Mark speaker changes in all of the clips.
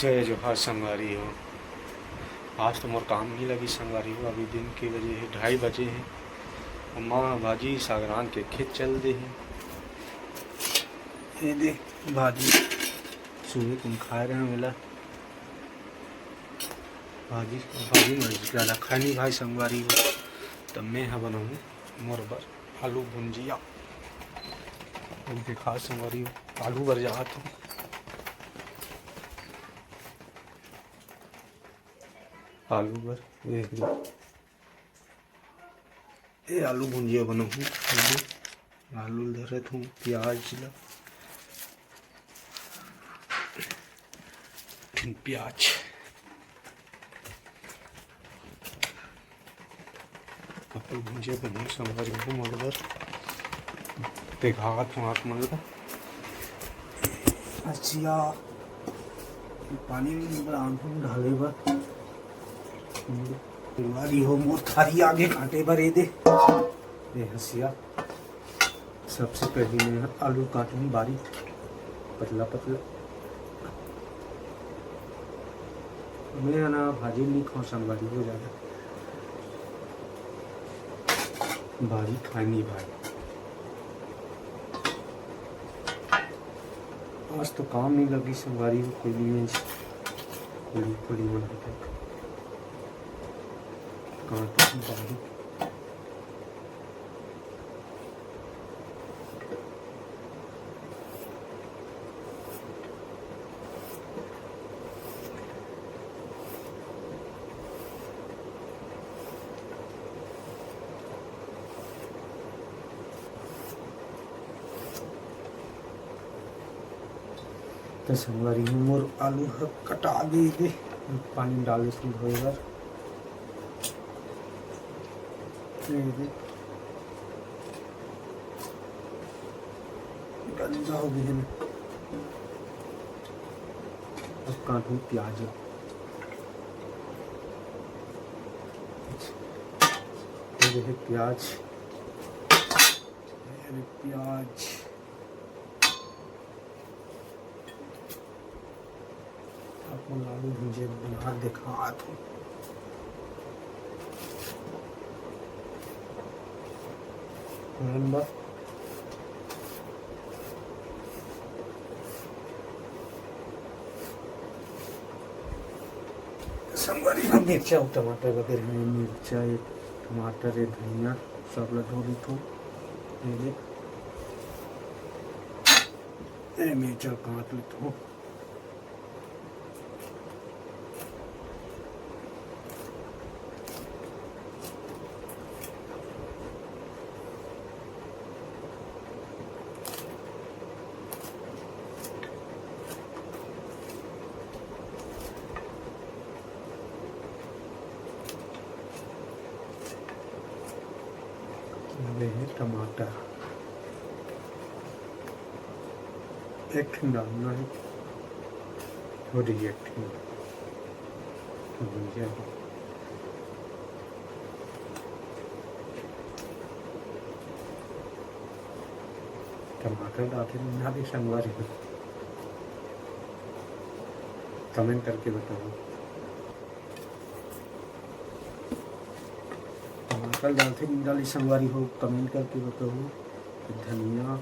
Speaker 1: जय जोहार संगवारी हो। आज तो मोर काम नहीं लगी संगवारी हो। अभी दिन के बजे है 2:30 बजे हैं। अम्मा भाजी सागरान के खेत चल दे हैं। ये दे भाजी सुबह तुम खा रहे हो मिला भाजी भाजी मर्जी ज़्यादा खानी भाई संगवारी हो। तब मैं यहाँ बनाऊँ मोर बर आलू भुंजिया। देखा संगवारी हो आलू बर जात हूँ। आलू बर ये आलू भुंजिया बनाऊँ। आलू धरत हूँ प्याज ला प्याज आलू भुंजिया बनाऊँ संगवारी हो मोर बर देखा हूँ आप मन ला अच्छा पानी में ढाले बर संगवारी हो मोर थारी आगे काटे बर ये दे हसिया। सबसे पहले मैं आलू काटूँ बारीक पतला पतला। मैं ना भाजी नहीं खाऊँ संगवारी हो ज़्यादा बारीक खानी भाई। आज तो काम नहीं लगी संगवारी हो कोई नहीं खुली मन तक काटूँ बारीक। तो संगवारी हो मोर आलू कटा दे पानी डाले से धोएगा गंदा हो गया। अब काटूँ प्याज ये प्याज प्याज आपको आलू भुंजिया बना दिखा दूँ। संगवारी हो मिर्चा और टमाटर वगैरह है। मिर्चा एक टमाटर है धनिया सब लटोरी थो मिर्चा काट ली थो। है टमाटर एक डालना है थोड़ी एक भुंजिया टमाटर डालते ना भी संगवारी हो। कमेंट करके बताओ टमाटर डालते नहीं डाली संगवारी हो कमेंट करके बताओ। धनिया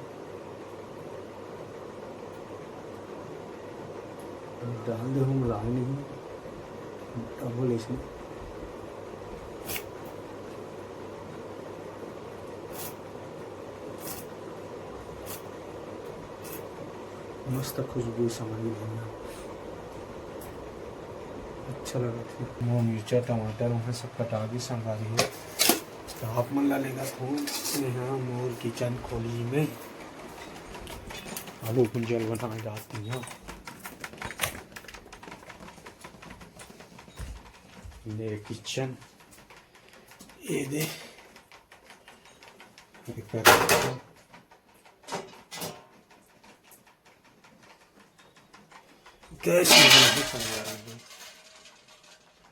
Speaker 1: डाल दे हूँ लाल नहीं डबल इसमें मस्त खुशबू सामग्री धनिया अच्छा लगा। वो मिर्चा टमाटर वहाँ सब कटा भी संगवारी है। तो आप मन लेगा फोन यहाँ मोर किचन खोली में आलू भुंजिया बनाए जाती हैं। मेरे किचन ये दे गैस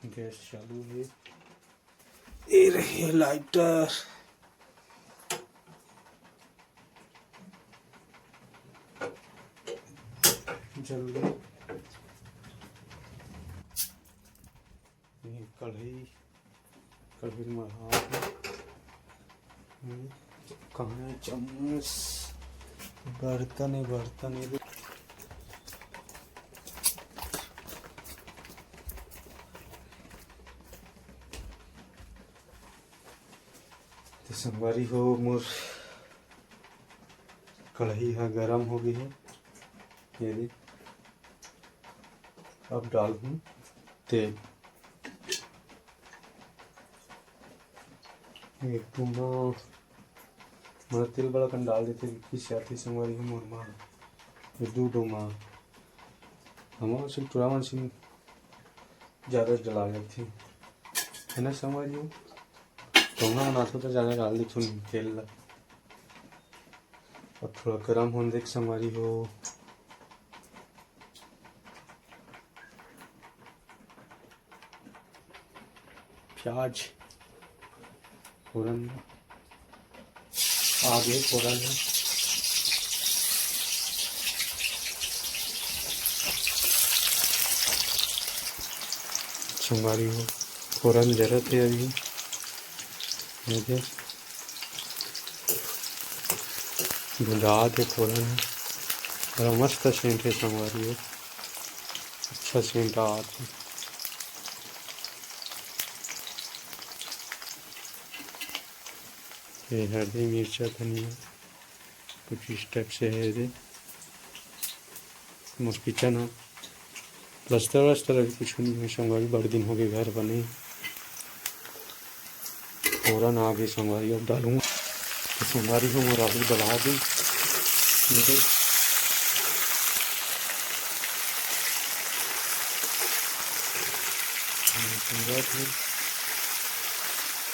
Speaker 1: गैस चालू है। ये रहे लाइटर जल्दी कढ़ाई कढ़ाई में हाथ कहाँ है चम्मच, बर्तन है तो संगवारी हो मोर कढ़ाई है गरम हो गई है। ये देख अब डाल दूँ तेल। एक डूमा मैं तेल बड़ा कन डाल देते किस आती संगवारी हो मोर माँ ये दो डूमा हमारा सिर्फ चुरावन सिंह ज़्यादा जला लेती है ना संगवारी हो। डोंगा बनाते तो ज़्यादा डाल दी थोड़ी तेल ला। अब थोड़ा गर्म होने देख संगवारी हो। प्याज फोरन आगे फोरन है। संगवारी हो फोरन जरूरत है अभी मुझे भुंजात है फोरन है बड़ा मस्त सेंट है संगवारी हो। अच्छा सेंट आता है। ये हल्दी मिर्चा धनिया कुछ इस टाइप से है। ये मोर किचन है प्लस्तर वस्तर अभी कुछ नहीं है संगवारी बड़े दिन हो गए घर बने। फोरन आगे संगवारी अब डालूँगा तो संगवारी को मोर आलू डला दूँ।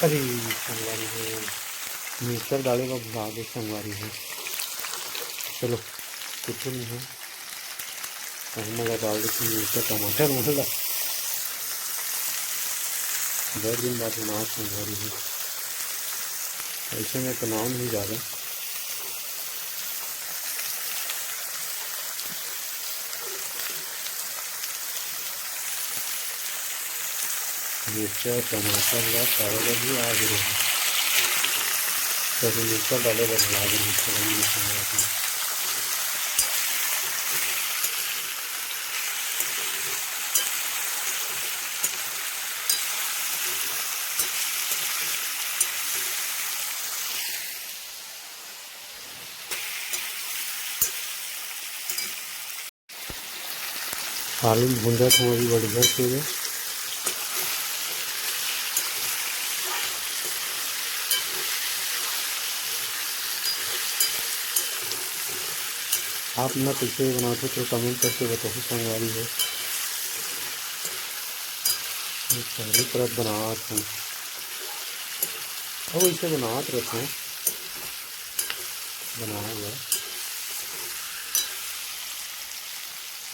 Speaker 1: अरे संगवारी हो मिर्चा डालेगा भुला दे संगवारी हो। चलो कुछ नहीं है मसाला डाल देते मिर्चा टमाटर मसाला बहुत दिन बाद बना संगवारी हो। ऐसे में तो नाम नहीं जा रहा। मिर्चा टमाटर ला डाले भी आ गए तभी मिर्चा डाले बदला गए। आलू भूंजा थोड़ी बढ़िया से आप ना कैसे बनाते तो कमेंट करके बताओ संगवारी हो। पहली तरफ बनात हूँ और इसे बनात रहते हैं बनाया हुआ।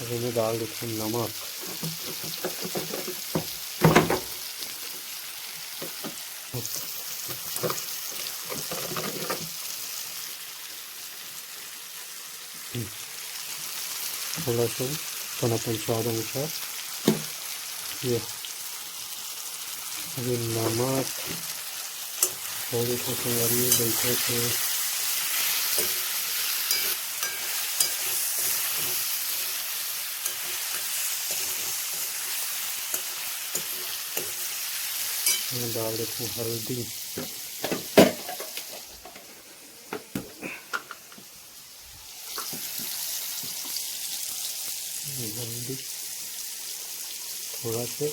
Speaker 1: अब इन्हें डाल देते हैं नमक। थोड़ा सा पनापन स्वाद अनुसार ये अभी नमक थोड़ी सी संगवारी बैठे थे। डाल देते हैं हल्दी। हल्दी थोड़ा सा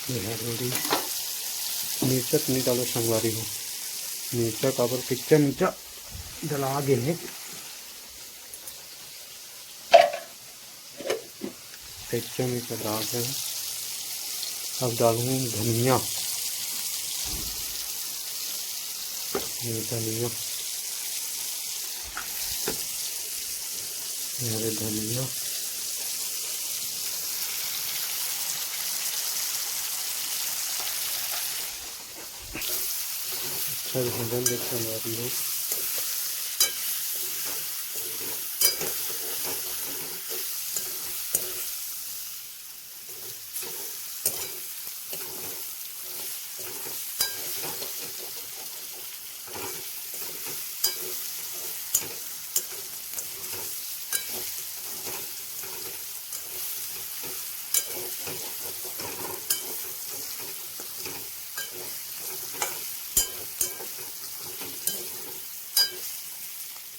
Speaker 1: हल्दी मिर्चा नहीं डालो संगवारी हो। मिर्चा का पर कच्चा मिर्चा डला गए कच्चा मिर्चा डाल रहे हैं। अब डालूँ धनिया धनिया धनिया अच्छा भूजन देख संगवारी हो।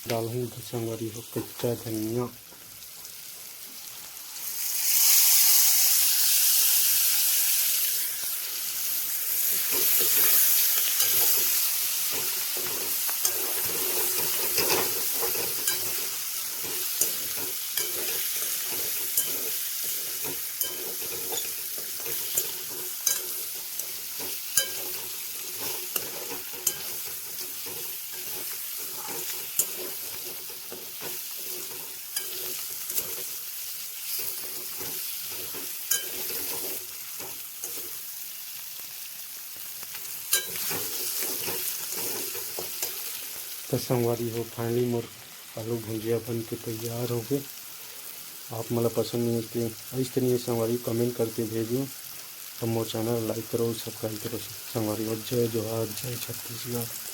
Speaker 1: डालूँ तो संगवारी हो कच्चा धनिया। तो संगवारी हो फाइनली मोर आलू भुंजिया बन के तैयार हो गए। आप मला पसंद नहीं होते इस तरह संगवारी कमेंट करके भेजो। और मोर चैनल लाइक करो, सब्सक्राइब करो संगवारी। और जय जोहार, जय छत्तीसगढ़।